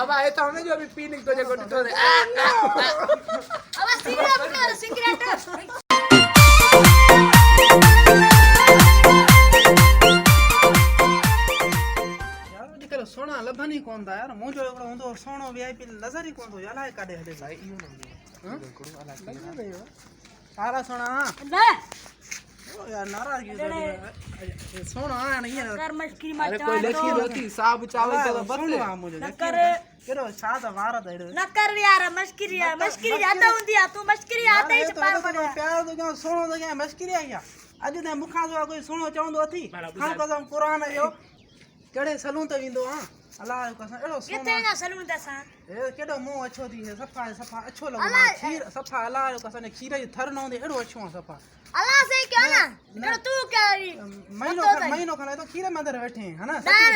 अब आए तो हमने जो अभी पी नहीं तो जे गोटी तो अब सिगरेट यार सोना लभनी कौन था यार मुझे एकड़ो हुंदो सोनो वीआईपी नजर ही कौन तो अलाए काडे हले भाई इयो न सारा सोना ना ओ यार नाराजगी सोना नहीं है कर मस्करी अरे मत कोई लेखी रोती साहब चावल तो बस सोना मुझे न करे केरो सादा वारा दे न कर यार मस्करी आता हुंदी आ तू मस्करी आता ही पार पड़े प्यार तो क्या सोनो तो क्या मस्करी आ गया अज ने मुखा जो कोई सोनो चाहंदो थी हां कसम कुरान जो केड़े सलून ते विंदो हां अल्लाह कसम एड़ो सोना किथे ना सलून दसा ए केड़ो मुंह अच्छो थी सफा सफा अच्छो लगो खीर सफा अल्लाह कसम ने खीर थर न होंदे एड़ो अच्छो सफा अल्लाह से क्यों ना कर तू क्या महीनो खाना तो खीर में अंदर बैठे है ना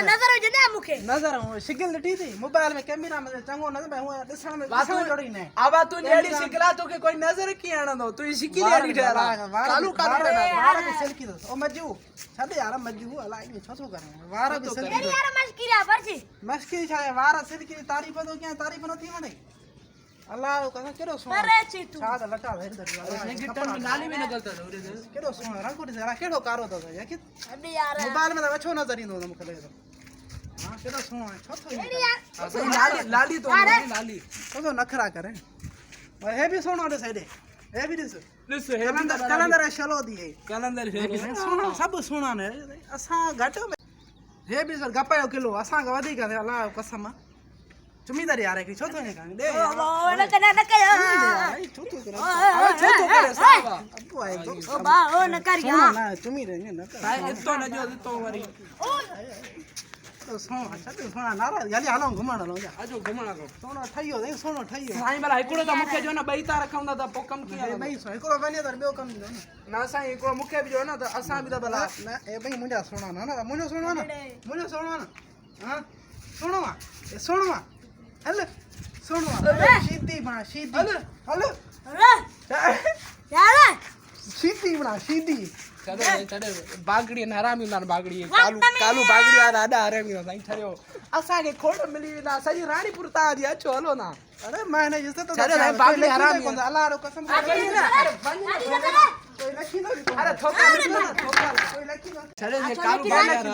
नजर हो जने मुखे नजर शिकिल ॾिठी थी मोबाइल में कैमरा में चंगो नजर मैं हूं दिसण में बात जोड़ी ने अब तू नेड़ी सिकला तो के कोई नजर की आणंदो तू सिकी नेड़ी ठहरा कालू कालू वारा के सिल्की दो ओ मजू छद यार मजू अलाई ने छो करे वारा के सिल्की यार मस्करी आ परची मस्की छाए वारा सिल्की तारीफ तो क्या तारीफ न थी वणे अल्लाह कहना केरो सो करे छी तू छा द लटा भेर दे ने गिट्टन में नाली में निकलता रे केरो सो रंगोटी जरा केड़ो कारो तो या कि अबे यार मोबाइल में तो अच्छो नजर इंदो मुखे लगे हां केरो सो छो अरे यार लाली लाली तो लाली तो नखरा करे और हे भी सोनो दे साइड हे भी दिस दिस कलंदर शलो दिए कलंदर सोना सब सोना ने असा घट में हे भी सर गपायो किलो असा का वधी का अल्लाह कसम चुमीदार यार की छो तो ने का दे ओ न कर छो तो करे छो तो करे साहब अबू आए तो ओ बा ओ न कर या ना चुमी रे न कर भाई इतो न जो तो वरी तो सोना छते सोना नाराज गाली हालो घुमाण लो जा आजो घुमणा को सोना ठइयो दे सोनो ठइयो साईं भला हिकड़ो त मुखे जो न बई तार रखंदा त पोकम किया भाई सो एको बने तर बेओ कम दो ना साईं हिकड़ो मुखे भी जो न त असा भी त भला ना ए भाई मुंजा सोना ना मुंजो सोना ना मुंजो सोना ना हां सोनो ए सोनो हल सोनो सीधी बना सीधी हल यार सीधी बना सीधी चढ़े चढ़े बागड़ी नारामी ना बागड़ी कालू कालू बागड़ी आ आडा हरामी ना साईं ठरियो असा के खोड़ मिली ना सही रानीपुर ता दिया चलो ना अरे मैंने जिससे तो चले भाई बागड़ी हरामी कौन अल्लाह रो कसम कोई लखी ना अरे ठोका ठोका कोई लखी ना चले ये कालू बागड़ी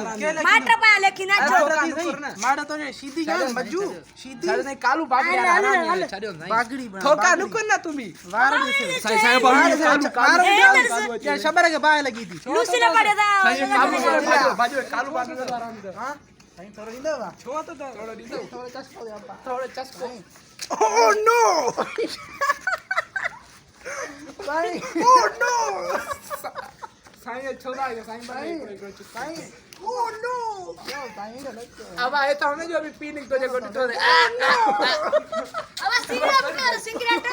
माटर पा लेकिन माड़ा तो ने सीधी जा मज्जू सीधी चले नहीं कालू बागड़ी हरामी चढ़ियो नहीं बागड़ी बना ठोका नुकन ना तुम्ही वार में साईं साईं बागड़ी कालू क्या शबर के बाय लगी थी लूसी ने पड़े था साईं कालू बाजू कालू बागड़ी हरामी हां साईं थोड़ा इंदो वा छो तो थोड़ा दीदो थोड़ा चस्को दे अब्बा थोड़ा चस्को ओह नो साईं ओह नो साईं छोड़ा है साईं भाई साईं ओह नो क्या साईं का लगता है अब आए तो हमने जो अभी पी नहीं तो जे गोटी तो अब सिगरेट